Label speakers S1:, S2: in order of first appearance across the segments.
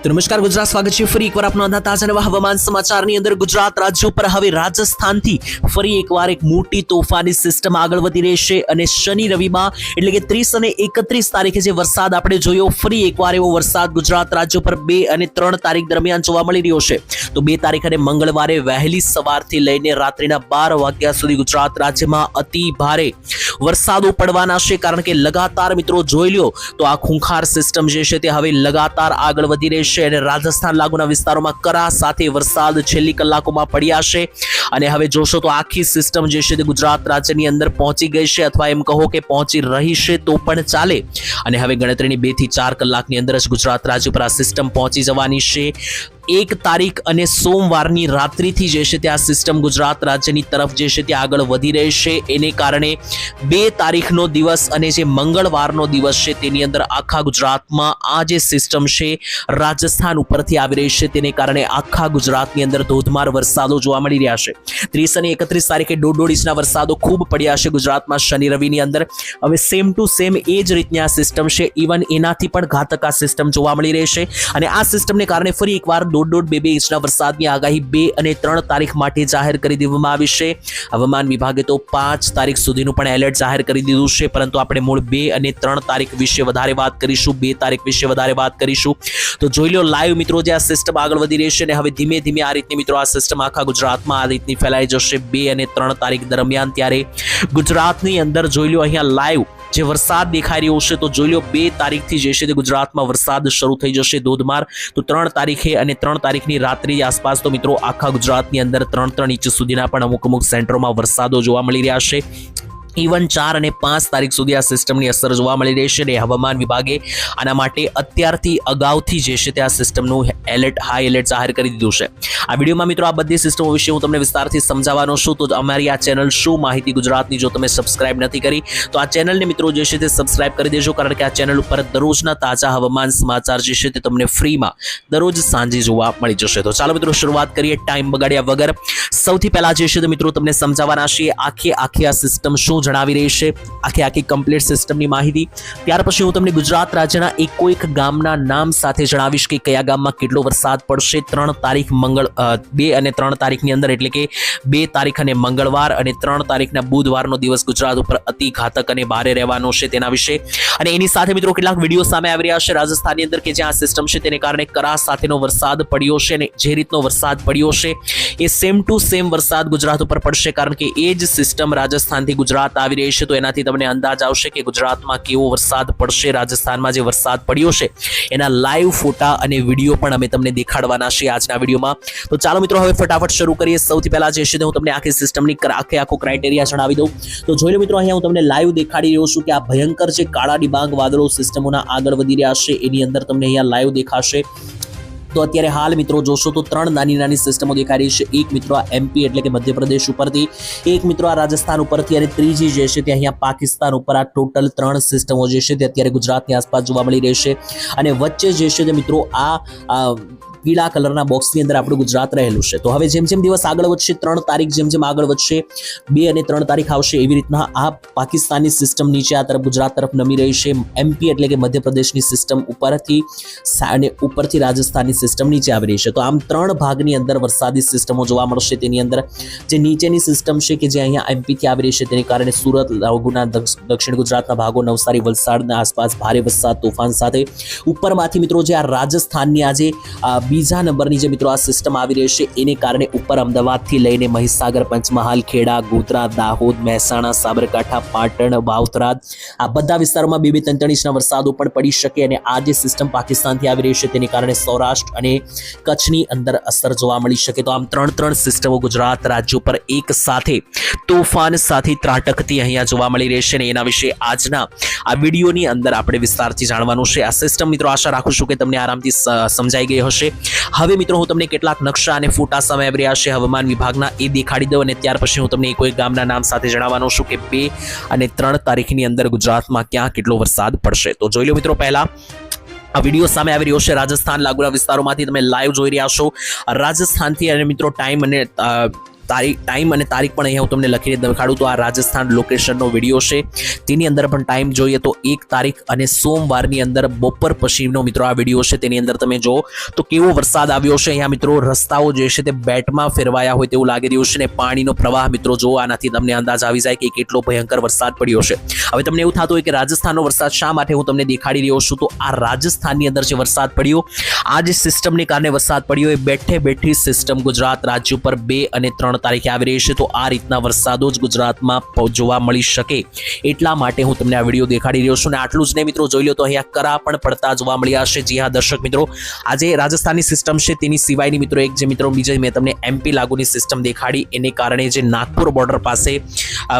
S1: તો નમસ્કાર ગુજરાત, સ્વાગત છે ફરી એકવાર આપનો તાજા નવા હવામાન સમાચારની અંદર। ગુજરાત રાજ્ય પર હવે રાજસ્થાનથી ફરી એકવાર એક મોટી તોફાની સિસ્ટમ આગળ વધી રહી છે અને શનિ રવિમાં એટલે કે 30 અને 31 તારીખે જે વરસાદ આપણે જોયો, ફરી એકવાર એવો વરસાદ ગુજરાત રાજ્ય પર 2 અને 3 તારીખ દરમિયાન જોવા મળી રહ્યો છે। તો 2 તારીખ અને મંગળવારે વહેલી સવારથી લઈને રાત્રિના 12 વાગ્યા સુધી ગુજરાત રાજ્યમાં અતિ ભારે વરસાદો પડવાના છે, કારણ કે લગાતાર મિત્રો જોઈ લ્યો તો આ ખૂંખાર સિસ્ટમ જે છે તે હવે લગાતાર આગળ વધી રહી છે અને રાજસ્થાન લાગુના વિસ્તારોમાં કરા સાથે વરસાદ છેલ્લી કલાકોમાં પડ્યા છે અને હવે જોશો તો આખી સિસ્ટમ જે છે તે ગુજરાત રાજ્યની અંદર પહોંચી ગઈ છે, અથવા એમ કહો કે પહોંચી રહી છે તો પણ ચાલે। અને હવે ગણતરીની 2 થી 4 કલાકની અંદર જ ગુજરાત રાજ્ય પર આ સિસ્ટમ પહોંચી જવાની છે। 1 તારીખ અને સોમવારની રાત્રિથી જે છે તે આ સિસ્ટમ ગુજરાત રાજ્યની તરફ જે છે તે આગળ વધી રહી છે। એને કારણે 2 તારીખનો દિવસ અને જે મંગળવારનો દિવસ છે તેની અંદર આખા ગુજરાતમાં આ જે સિસ્ટમ છે રાજસ્થાન ઉપરથી આવી રહી છે, તેને કારણે આખા ગુજરાતની અંદર ધોધમાર વરસાદો જોવા મળી રહ્યા છે। 30 અને 31 તારીખે 1.5 ઇંચના વરસાદો ખૂબ પડ્યા છે ગુજરાતમાં શનિ રવિની અંદર। હવે સેમ ટુ સેમ એ જ રીતની આ સિસ્ટમ છે, ઇવન એનાથી પણ ઘાતક આ સિસ્ટમ જોવા મળી રહી છે અને આ સિસ્ટમને કારણે ફરી એકવાર 1.5-2 ઇંચના વરસાદની આગાહી 2 અને 3 તારીખ માટે જાહેર કરી દેવામાં આવી છે। હવામાન વિભાગે તો 5 તારીખ સુધીનું પણ એલર્ટ જાહેર કરી દીધું છે, પરંતુ આપણે મૂળ 2 અને 3 તારીખ વિશે વધારે વાત કરીશું, 2 તારીખ વિશે વધારે વાત કરીશું। તો જોઈ લો લાઈવ મિત્રો જે આ સિસ્ટમ આગળ વધી રહી છે અને હવે ધીમે ધીમે આ રીતની મિત્રો આ સિસ્ટમ આખા ગુજરાતમાં આ રીતની ફેલાઈ જશે 2 અને 3 તારીખ દરમિયાન। ત્યારે ગુજરાતની અંદર જોઈ લો અહીંયા લાઈવ જે વરસાદ દેખાઈ રહ્યો છે, તો જોઈ લો 2 તારીખથી જે છે તે ગુજરાતમાં વરસાદ શરૂ થઈ જશે ધોધમાર। તો 3 તારીખે અને 3 તારીખની રાત્રિ આસપાસ તો મિત્રો આખા ગુજરાતની અંદર 3 ઇંચ સુધીના પણ અમુક સેન્ટરોમાં વરસાદો જોવા મળી રહ્યા છે। ઇવન 4 અને 5 તારીખ સુધી આ સિસ્ટમની અસર જોવા મળી રહી છે અને હવામાન વિભાગે આના માટે અત્યારથી અગાઉથી જે છે તે આ સિસ્ટમનું હાઈ એલર્ટ જાહેર કરી દીધું છે। આ વિડીયોમાં મિત્રો આ બધી સિસ્ટમો વિશે હું તમને વિસ્તારથી સમજાવવાનો છું, તો અમારી આ ચેનલ શું માહિતી ગુજરાતની જો તમે સબસ્ક્રાઇબ નથી કરી તો આ ચેનલને મિત્રો જે છે તે સબસ્ક્રાઇબ કરી દેજો, કારણ કે આ ચેનલ ઉપર દરરોજના તાજા હવામાન સમાચાર જે છે તે તમને ફ્રીમાં દરરોજ સાંજે જોવા મળી જશે। તો ચાલો મિત્રો શરૂઆત કરીએ ટાઈમ બગાડ્યા વગર। સૌથી પહેલા જે છે તે મિત્રો તમને સમજાવવાના છે આખી આ સિસ્ટમ શું જણાવી રહી છે, આખી કમ્પ્લીટ સિસ્ટમની માહિતી। ત્યાર પછી હું તમને ગુજરાત રાજ્યના એક ગામના નામ સાથે જણાવીશ કે કયા ગામમાં કેટલો વરસાદ પડશે 3 તારીખ 2 અને 3 તારીખની અંદર, એટલે કે 2 તારીખ અને મંગળવાર અને 3 તારીખના બુધવારનો દિવસ ગુજરાત ઉપર અતિ ઘાતક અને ભારે રહેવાનો છે તેના વિશે। અને એની સાથે મિત્રો કેટલાક વિડીયો સામે આવી રહ્યા છે રાજસ્થાનની અંદર કે જ્યાં આ સિસ્ટમ છે તેને કારણે કરા સાથેનો વરસાદ પડ્યો છે અને જે રીતનો વરસાદ પડ્યો છે એ સેમ ટુ સેમ વરસાદ ગુજરાત ઉપર પડશે, કારણ કે એ જ સિસ્ટમ રાજસ્થાનથી ગુજરાત આવી રહી છે। તો એનાથી તમને અંદાજ આવશે કે ગુજરાતમાં કેવો વરસાદ પડશે। રાજસ્થાનમાં જે વરસાદ પડ્યો છે એના લાઈવ ફોટા અને વિડીયો પણ અમે તમને દેખાડવાના છે આજના વિડીયોમાં। તો ચાલો મિત્રો હવે ફટાફટ શરૂ કરીએ। સૌથી પહેલા જે છે હું તમને આખી સિસ્ટમની આખો ક્રાઇટેરિયા જણાવી દઉં। તો જોઈ લો મિત્રો, અહીંયા હું તમને લાઈવ દેખાડી રહ્યો છું કે આ ભયંકર જે કાળા ડિબાંગ વાદળો સિસ્ટમોના આગળ વધી રહ્યા છે એની અંદર તમને અહીંયા લાઈવ દેખાશે। તો અત્યારે હાલ મિત્રો જોશો તો 3 નાની સિસ્ટમો દેખાઈ રહી છે। એક મિત્રો આ એમપી એટલે કે મધ્યપ્રદેશ ઉપરથી, એક મિત્રો આ રાજસ્થાન ઉપરથી અને ત્રીજી જે છે તે અહીંયા પાકિસ્તાન ઉપર। આ ટોટલ 3 સિસ્ટમો જે છે તે અત્યારે ગુજરાતની આસપાસ જોવા મળી રહી છે અને વચ્ચે જે છે તે મિત્રો આ પીળા કલરના બોક્સની અંદર આપણું ગુજરાત રહેલું છે। તો હવે જેમ દિવસ આગળ વધશે 3 તારીખ જેમ આગળ વધશે 2 અને 3 તારીખ આવશે, એવી રીતના આ પાકિસ્તાની સિસ્ટમ નીચે આ તરફ ગુજરાત તરફ નમી રહી છે। એમપી એટલે કે મધ્યપ્રદેશની સિસ્ટમ ઉપરથી રાજસ્થાનની સિસ્ટમ નીચે આવી રહી છે। તો આમ 3 ભાગની અંદર વરસાદી સિસ્ટમો જોવા મળશે। તેની અંદર જે નીચેની સિસ્ટમ છે કે જે અહીંયા એમપીથી આવી રહી છે તેને કારણે સુરત લાગુના દક્ષિણ ગુજરાતના ભાગો, નવસારી, વલસાડના આસપાસ ભારે વરસાદ તોફાન સાથે ઉપરમાંથી મિત્રો જે આ રાજસ્થાનની આજે બીજા નંબરની જે મિત્રો આ સિસ્ટમ આવી રહી છે એને કારણે ઉપર અમદાવાદથી લઈને મહીસાગર, પંચમહાલ, ખેડા, ગોધરા, દાહોદ, મહેસાણા, સાબરકાંઠા, પાટણ, બાવતરાદ આ બધા વિસ્તારોમાં 2-3 ઇંચના વરસાદો પણ પડી શકે। અને આ જે સિસ્ટમ પાકિસ્તાનથી આવી રહી છે તેને કારણે સૌરાષ્ટ્ર અને કચ્છની અંદર અસર જોવા મળી શકે। તો આમ 3 સિસ્ટમો ગુજરાત રાજ્ય પર એક સાથે તોફાન સાથે ત્રાટકતી અહીંયા જોવા મળી રહી છે અને એના વિશે આજના આ વિડીયોની અંદર આપણે વિસ્તારથી જાણવાનું છે। આ સિસ્ટમ મિત્રો આશા રાખું છું કે તમને આરામથી સમજાઈ ગઈ હશે। હવે મિત્રો હું તમને કેટલાક નકશા અને ફોટા સામે આવી રહ્યા છે હવામાન વિભાગના એ દેખાડી દઉં અને ત્યાર પછી હું તમને કોઈ ગામના નામ સાથે જણાવવાનું છું કે 2 અને 3 તારીખની અંદર ગુજરાતમાં ક્યાં કેટલો વરસાદ પડશે। તો જોઈ લો મિત્રો, પહેલા આ વિડીયો સામે આવી રહ્યો છે રાજસ્થાન લાગુના વિસ્તારોમાંથી, તમે લાઈવ જોઈ રહ્યા છો રાજસ્થાનથી। અને મિત્રો ટાઈમ અને ટાઈમ અને તારીખ પણ અહીંયા હું તમને લખીને દેખાડું તો આ રાજસ્થાન લોકેશનનો વિડીયો છે, તેની અંદર પણ ટાઈમ જોઈએ તો 1 તારીખ અને સોમવારની અંદર બપોર પછીનો મિત્રો આ વિડીયો છે, તેની અંદર તમે જો તો કેવો વરસાદ આવ્યો છે અહીંયા મિત્રો. રસ્તાઓ જે છે તે બેટમાં ફેરવાયા હોય તેવું લાગી રહ્યું છે, ને પાણીનો પ્રવાહ મિત્રો જો આનાથી તમને અંદાજ આવી જાય કે કેટલો ભયંકર વરસાદ પડ્યો છે. હવે તમને એવું થતું હોય કે રાજસ્થાનનો વરસાદ શા માટે હું તમને દેખાડી રહ્યો છું, તો આ રાજસ્થાનની અંદર જે વરસાદ પડ્યો, આ જે સિસ્ટમને કારણે વરસાદ પડ્યો એ બેઠી સિસ્ટમ ગુજરાત રાજ્ય ઉપર 2 અને 3 તારીખે આવી રહી છે. તો આ રીતના વરસાદો જ ગુજરાતમાં જોવા મળી શકે એટલા માટે હું તમને આ વિડીયો દેખાડી રહ્યો છું. અને આટલું જ નહીં મિત્રો, જોઈ લો તો અહીંયા કરા પણ પડતા જોવા મળ્યા છે. જી હા દર્શક મિત્રો, આજે રાજસ્થાનની સિસ્ટમ છે તેની સિવાયની મિત્રો એક જે મિત્રો બીજી મેં તમને MP લાગુની સિસ્ટમ દેખાડી, એને કારણે જે નાગપુર બોર્ડર પાસે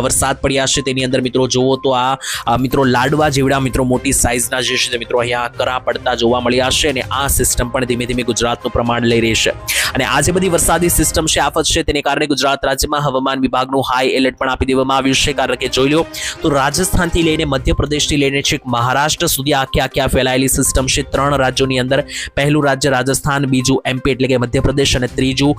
S1: વરસાદ પડ્યા છે તેની અંદર મિત્રો જુઓ તો આ મિત્રો લાડવા જેવડા મિત્રો મોટી સાઇઝના જે છે મિત્રો અહીંયા કરા પડતા જોવા મળ્યા છે. અને આ સિસ્ટમ પણ ધીમે ધીમે ગુજરાતનું પ્રમાણ લઈ રહી છે. અને આ જે બધી વરસાદી સિસ્ટમ છે, આફત છે, તેને કારણે ગુજરાત રાજ્યમાં હવામાન વિભાગનું હાઈ એલર્ટ પણ આપી દેવામાં આવ્યું છે. કારણ કે જોઈ લો તો રાજસ્થાનથી લઈને મધ્યપ્રદેશથી લઈને છેક મહારાષ્ટ્ર સુધી આખે ફેલાયેલી સિસ્ટમ છે. 3 રાજ્યોની અંદર પહેલું રાજ્ય રાજસ્થાન, બીજું MP એટલે કે મધ્યપ્રદેશ અને ત્રીજું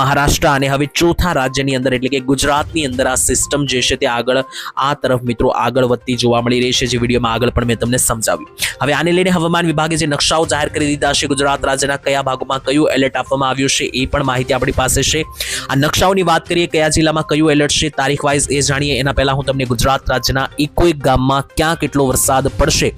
S1: મહારાષ્ટ્ર, અને હવે ચોથા રાજ્યની અંદર એટલે કે ગુજરાતની અંદર આ સિસ્ટમ જે છે તે આગળ આ તરફ મિત્રો આગળ વધતી જોવા મળી રહી છે, જે વિડીયોમાં આગળ પણ મેં તમને સમજાવ્યું. હવે આને લઈને હવામાન વિભાગે જે નકશાઓ જાહેર કરી દીધા છે, ગુજરાત રાજ્યના કયા ભાગોમાં કયું એલર્ટ આપવામાં આવ્યું છે એ પણ માહિતી આપણી પાસે છે. આ નકશાઓની વાત કરીએ, કયા જિલ્લામાં કયું એલર્ટ છે તારીખ વાઇઝ એ જાણીએ એના પહેલા હું તમને ગુજરાત રાજ્યના એક ગામમાં ક્યાં કેટલો વરસાદ પડશે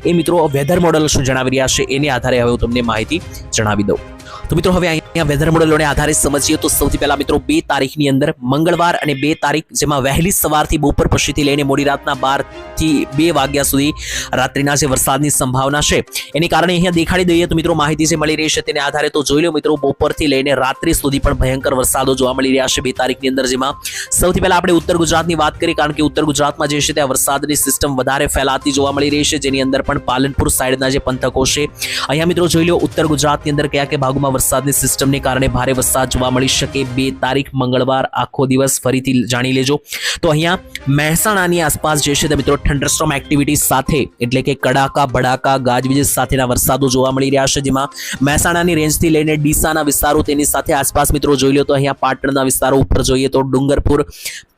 S1: એ મિત્રો વેધર મોડલ શું જણાવી રહ્યા છે એને આધારે હવે હું તમને માહિતી જણાવી દઉં. તો મિત્રો હવે અહીંયા વેધર મોડલોને આધારે સમજીએ તો સૌથી પહેલા મિત્રો 2 તારીખની અંદર મંગળવાર અને 2 તારીખ જેમાં વહેલી સવારથી બપોર પછીથી લઈને મોડી રાતના 12 થી 2 વાગ્યા સુધી રાત્રિના જે વરસાદની સંભાવના છે એની કારણે અહીંયા દેખાડી દઈએ તો મિત્રો માહિતી જે મળી રહી છે તેને આધારે તો જોઈ લો મિત્રો બપોરથી લઈને રાત્રિ સુધી પણ ભયંકર વરસાદો જોવા મળી રહ્યા છે 2 તારીખની અંદર, જેમાં સૌથી પહેલા આપણે ઉત્તર ગુજરાતની વાત કરીએ કારણ કે ઉત્તર ગુજરાતમાં જે છે ત્યાં વરસાદની સિસ્ટમ વધારે ફેલાતી જોવા મળી રહી છે, જેની અંદર પણ પાલનપુર સાઈડના જે પંથકો છે અહીંયા મિત્રો જોઈ લો ઉત્તર ગુજરાતની અંદર કયા ભાગોમાં વરસાદની સિસ્ટમને કારણે ભારે વરસાદ જોવા મળી શકે. 2 તારીખ મંગળવાર આખો દિવસ ફરીથી જાણી લેજો તો અહીંયા મહેસાણાની આસપાસ જે છે તે મિત્રો થંડરસ્ટોર્મ એક્ટિવિટી સાથે એટલે કે કડાકા ભડાકા ગાજવીજ સાથેના વરસાદો જોવા મળી રહ્યા છે, જેમાં મહેસાણાની રેન્જથી લઈને ડીસાના વિસ્તારો તેની સાથે આસપાસ મિત્રો જોઈ લો તો અહીંયા પાટણના વિસ્તારો ઉપર જોઈએ તો ડુંગરપુર,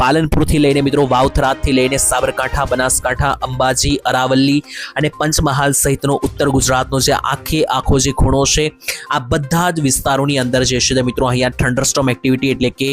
S1: પાલનપુરથી લઈને મિત્રો વાવથરાથી લઈને સાબરકાંઠા, બનાસકાંઠા, અંબાજી, અરાવલ્લી અને પંચમહાલ સહિતનો ઉત્તર ગુજરાતનો જે આખો જે ખૂણો છે આ બધા જ વિસ્તારોની અંદર જે છે તે મિત્રો અહીંયા થંડરસ્ટોર્મ એક્ટિવિટી એટલે કે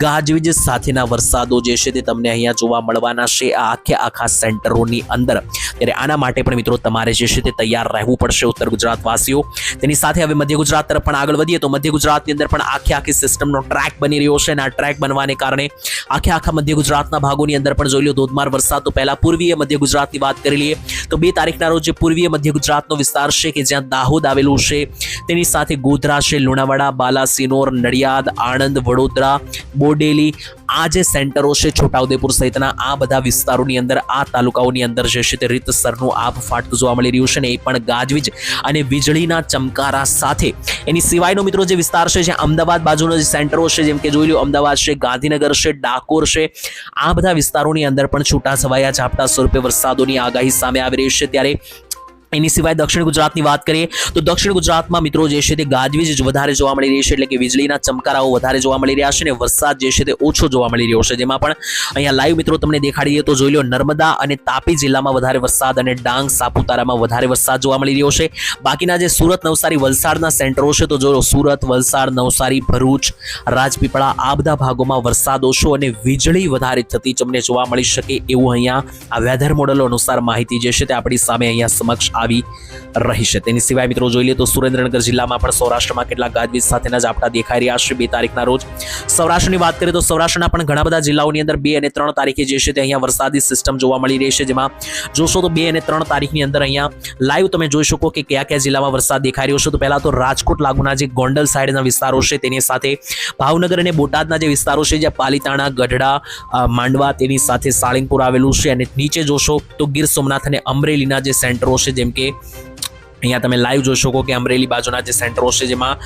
S1: ગાજવીજ સાથેના વરસાદો જે છે તે તમને અહીંયા જોવા મળવાના છે આ આખા સેન્ટરોની અંદર. ત્યારે આના માટે પણ મિત્રો તમારે જે છે તે તૈયાર રહેવું પડશે ઉત્તર ગુજરાત વાસીઓ. તેની સાથે હવે મધ્ય ગુજરાત તરફ પણ આગળ વધીએ તો મધ્ય ગુજરાતની અંદર પણ આખી સિસ્ટમનો ટ્રેક બની રહ્યો છે અને આ ટ્રેક બનવાને કારણે આખા મધ્ય ગુજરાતના ભાગોની અંદર પણ જોઈ લો ધોધમાર વરસાદ. તો પહેલા પૂર્વીય મધ્ય ગુજરાતની વાત કરી લઈએ તો 2 તારીખના રોજ જે પૂર્વીય મધ્ય ગુજરાતનો વિસ્તાર છે કે જ્યાં દાહોદ આવેલું છે તેની સાથે ગોધરા છે, લુણાવાડા, બાલાસિનોર, નડિયાદ, આણંદ, વડોદરા, બોડેલી આ જે સેન્ટરો છે છોટાઉદેપુર સહિતના આ બધા વિસ્તારોની અંદર આ તાલુકાઓની અંદર જે છે તે રીતસરનું આભ ફાટતું જોવા મળી રહ્યું છે ને એ પણ ગાજવીજ અને વીજળીના ચમકારા સાથે. એની સિવાયનો મિત્રો જે વિસ્તાર છે જ્યાં અમદાવાદ બાજુનો જે સેન્ટરો છે જેમ કે જોઈ લો અમદાવાદ છે, ગાંધીનગર છે, ડાકોર છે, આ બધા વિસ્તારોની અંદર પણ છૂટા છવાયા ઝાપટા સ્વરૂપે વરસાદોની આગાહી સામે આવી રહી છે. ત્યારે એની સિવાય દક્ષિણ ગુજરાતની વાત કરીએ તો દક્ષિણ ગુજરાતમાં મિત્રો જે છે તે ગાજવીજ વધારે જોવા મળી રહી છે એટલે કે વીજળીના ચમકારાઓ વધારે જોવા મળી રહ્યા છે અને વરસાદ જે છે તે ઓછો જોવા મળી રહ્યો છે, જેમાં પણ અહીંયા લાઈવ મિત્રો તમને દેખાડીએ તો જોઈ લો નર્મદા અને તાપી જિલ્લામાં વધારે વરસાદ અને ડાંગ, સાપુતારામાં વધારે વરસાદ જોવા મળી રહ્યો છે. બાકીના જે સુરત, નવસારી, વલસાડના સેન્ટરો છે તો જોઈ લો સુરત, વલસાડ, નવસારી, ભરૂચ, રાજપીપળા આ બધા ભાગોમાં વરસાદ ઓછો અને વીજળી વધારે થતી તમને જોવા મળી શકે એવું અહીંયા આ વેધર મોડલો અનુસાર માહિતી જે છે તે આપણી સામે અહીંયા સમક્ષ આવી રહી છે. તેની સિવાય મિત્રો જોઈ લે તો સુરેન્દ્રનગર જિલ્લામાં પણ સૌરાષ્ટ્રમાં કેટલાક ગાજવીજ સાથેના ઝાપટા દેખાઈ રહ્યા છે 2 તારીખના રોજ. સૌરાષ્ટ્રની વાત કરીએ તો સૌરાષ્ટ્રના પણ ઘણા બધા જિલ્લાઓની અંદર 2 અને 3 તારીખે જે છે તે અહીંયા વરસાદી સિસ્ટમ જોવા મળી રહી છે, જેમાં જોશો તો 2 અને 3 તારીખની અંદર અહીંયા લાઈવ તમે જોઈ શકો કે કયા જિલ્લામાં વરસાદ દેખાઈ રહ્યો છે. તો પહેલા તો રાજકોટ લાગુના જે ગોંડલ સાઈડના વિસ્તારો છે તેની સાથે ભાવનગર અને બોટાદના જે વિસ્તારો છે જ્યાં પાલીતાણા, ગઢડા, માંડવા તેની સાથે સાળીંગપુર આવેલું છે અને નીચે જોશો તો ગીર સોમનાથ અને અમરેલીના જે સેન્ટરો છે જેમ કે અહીંયા તમે લાઈવ જોઈ શકો કે અમરેલી બાજુના જે સેન્ટરો છે જેમાં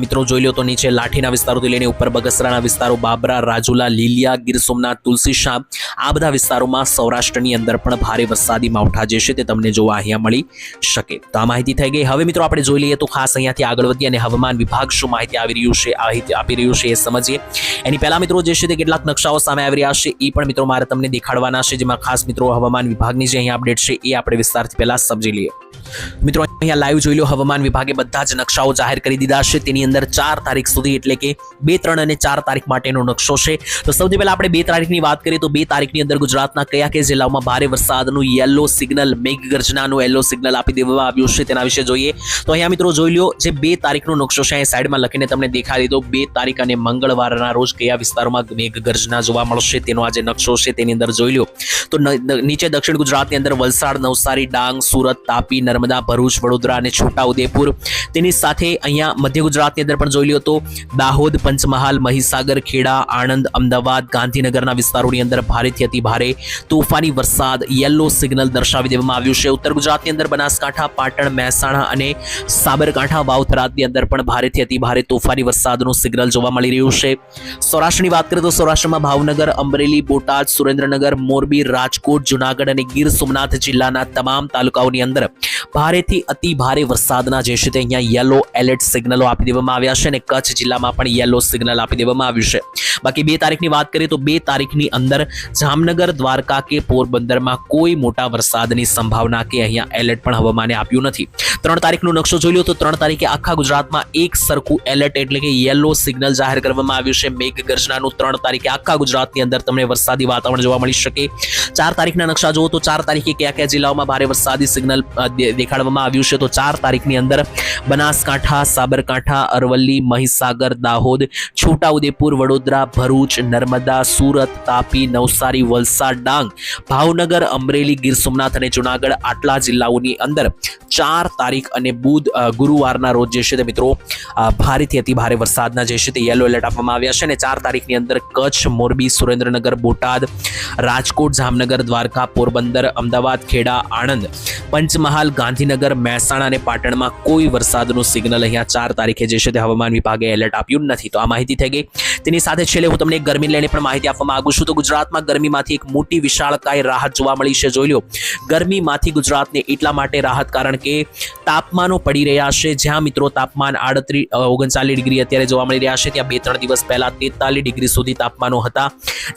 S1: મિત્રો જોઈ લો તો નીચે લાઠીના વિસ્તારોથી લઈને ઉપર બગસરાના વિસ્તારો, બાબરા, રાજુલા, લીલિયા, ગીર સોમનાથ, તુલસીશ્યામ, આ બધા વિસ્તારોમાં સૌરાષ્ટ્રની અંદર પણ ભારે વરસાદી માવઠા જે છે તે તમને જોવા અહીંયા મળી શકે. તો આ માહિતી થઈ ગઈ. હવે મિત્રો આપણે જોઈ લઈએ તો ખાસ અહીંયાથી આગળ વધીએ અને હવામાન વિભાગ શું માહિતી આપી રહ્યું છે એ સમજીએ. એની પહેલા મિત્રો જે છે તે કેટલાક નકશાઓ સામે આવી રહ્યા છે એ પણ મિત્રો મારે તમને દેખાડવાના છે, જેમાં ખાસ મિત્રો હવામાન વિભાગની જે અહીંયા અપડેટ છે એ આપણે વિસ્તારથી પહેલા સમજી લઈએ. મિત્રો અહીંયા લાઈવ જોઈ લો, હવામાન વિભાગે બધા જ નકશાઓ જાહેર કરી દીધા છે. તેની અંદર 4 તારીખ સુધી એટલે કે 2, 3 અને 4 તારીખ માટેનો નકશો છે. તો સૌથી પહેલા આપણે 2 તારીખની વાત કરીએ તો 2 તારીખની અંદર ગુજરાતના કયા જિલ્લાઓમાં ભારે વરસાદનું યલો સિગ્નલ, મેઘગર્જનાનું યલો સિગ્નલ આપી દેવામાં આવ્યું છે તેના વિશે જોઈએ. તો અહીંયા મિત્રો જોઈ લો, જે 2 તારીખનો નકશો છે અહીં સાઈડમાં લખીને તમને દેખાડી દો. 2 તારીખ અને મંગળવારના રોજ કયા વિસ્તારોમાં મેઘગર્જના જોવા મળશે તેનો આ જે નકશો છે તેની અંદર જોઈ લો. તો નીચે દક્ષિણ ગુજરાતની અંદર વલસાડ, નવસારી, ડાંગ, સુરત, તાપી, નર્મદા, ભરૂચ, વડોદરા અને છોટાઉદેપુર. તેની સાથે અહીંયા મધ્ય ગુજરાતની અંદર પણ જોઈ લો તો દાહોદ, પંચમહાલ, મહીસાગર, ખેડા, આણંદ, અમદાવાદ, ગાંધીનગરના વિસ્તારોની અંદર ભારેથી અતિ ભારે તોફાની વરસાદ યલો સિગ્નલ દર્શાવી દેવામાં આવ્યું છે. ઉત્તર ગુજરાતની અંદર બનાસકાંઠા, પાટણ, મહેસાણા અને સાબરકાંઠા, વાવ-થરાદની અંદર પણ ભારેથી અતિ ભારે તોફાની વરસાદનું સિગ્નલ જોવા મળી રહ્યું છે. સૌરાષ્ટ્રની વાત કરીએ તો સૌરાષ્ટ્રમાં ભાવનગર, અમરેલી, બોટાદ, સુરેન્દ્રનગર, મોરબી, રાજકોટ, જુનાગઢ અને ગીર સોમનાથ જિલ્લાના તમામ તાલુકાઓની અંદર ભારેથી અતિ ભારે વરસાદના જે છે તે અહીંયા યલો એલર્ટ સિગ્નલો આપી દેવામાં આવ્યા છે અને કચ્છ જિલ્લામાં પણ યલો સિગ્નલ આપી દેવામાં આવ્યું છે. બાકી 2 તારીખની વાત કરીએ તો 2 તારીખની અંદર જામનગર, દ્વારકા કે પોરબંદરમાં કોઈ મોટા વરસાદની સંભાવના કે અહીંયા એલર્ટ પણ હવામાને આપ્યું નથી. 3 તારીખનો નકશો જોઈ લો તો 3 તારીખે આખા ગુજરાતમાં એક સરખું એલર્ટ એટલે કે યલો સિગ્નલ જાહેર કરવામાં આવ્યું છે. મેઘગર્જનાનું 3 તારીખે આખા ગુજરાતની અંદર તમને વરસાદી વાતાવરણ જોવા મળી શકે. 4 તારીખના નકશા જુઓ તો 4 તારીખે કયા જિલ્લાઓમાં ભારે વરસાદી સિગ્નલ દેખાડવામાં આવ્યું છે. તો 4 તારીખની અંદર બનાસકાંઠા, સાબરકાંઠા, અરવલ્લી, મહીસાગર, દાહોદ, છોટાઉદેપુર, વડોદરા, ભરૂચ, નર્મદા, સુરત, તાપી, નવસારી, વલસાડ, ડાંગ, ભાવનગર, અમરેલી, ગીર સોમનાથ અને જુનાગઢ આટલા જિલ્લાઓની અંદર 4 તારીખ અને ગુરુવારના રોજ જે છે તે મિત્રો ભારેથી અતિ ભારે વરસાદના જે છે તે યલો એલર્ટ આપવામાં આવ્યા છે અને 4 તારીખની અંદર કચ્છ, મોરબી, સુરેન્દ્રનગર, બોટાદ, રાજકોટ, જામનગર, દ્વારકા, પોરબંદર, અમદાવાદ, ખેડા, આણંદ, પંચમહાલ, ગાંધીનગર, મહેસાણા અને પાટણમાં કોઈ વરસાદનું સિગ્નલ અહીંયા 4 તારીખે જે છે તે હવામાન વિભાગે એલર્ટ આપ્યું નથી. તો આ માહિતી થઈ ગઈ. તેની સાથે છેલ્લે હું તમને ગરમી લઈને પણ માહિતી આપવા માંગુ છું. તો ગુજરાતમાં ગરમીમાંથી એક મોટી વિશાળકાય રાહત જોવા મળી છે. જોઈ લો, ગરમીમાંથી ગુજરાતને એટલા માટે રાહત કારણ કે તાપમાનો પડી રહ્યા છે. જ્યાં મિત્રો તાપમાન 39 ડિગ્રી અત્યારે જોવા મળી રહ્યા છે, ત્યાં 2-3 દિવસ પહેલા 43 ડિગ્રી સુધી તાપમાનો હતા.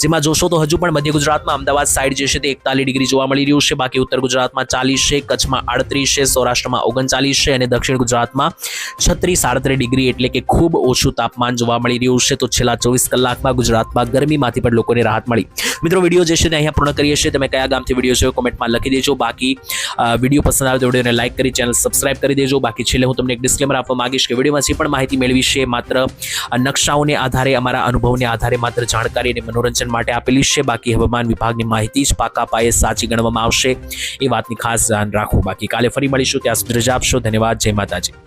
S1: જેમાં જોશો તો હજુ પણ મધ્ય ગુજરાતમાં અમદાવાદ સાઈડ જે છે તે 41 ડિગ્રી જોવા મળી રહ્યું છે. બાકી ઉત્તર ગુજરાતમાં 40 છે, કચ્છમાં 38 છે, સૌરાષ્ટ્રમાં 39 છે અને દક્ષિણ ગુજરાતમાં 36-37 ડિગ્રી એટલે કે ખૂબ ઓછું તાપમાન જોવા મળી રહ્યું છે. તો છેલ્લા 24 કલાકમાં ગુજરાતમાં ગરમીમાંથી પણ લોકોને રાહત મળી. મિત્રો વિડીયો જે છે તે અહીંયા પૂર્ણ કરીએ છીએ. તમે કયા ગામથી વિડીયો જોયો કોમેન્ટમાં લખી દેજો. બાકી વિડીયો પસંદ આવે તો વિડીયોને લાઈક કરી ચેનલ સબસ્ક્રાઇબ કરી દેજો. બાકી છેલ્લે હું તમને એક ડિસ્ક્લેમર આપવા માંગીશ કે વિડીયોમાં જે પણ માહિતી મેળવી છે માત્ર નકશાઓને આધારે, અમારા અનુભવને આધારે માત્ર જાણકારી અને મનોરંજન માટે આપેલી છે. બાકી હવામાન વિભાગની માહિતી જ પાકા પાયે સાચી ગણવામાં આવશે એ વાતની ખાસ ધ્યાન રાખો. બાકી કાલે ફરી મળીશું. ત્યાં સુધી રજા આપશો. ધન્યવાદ. જય માતાજી.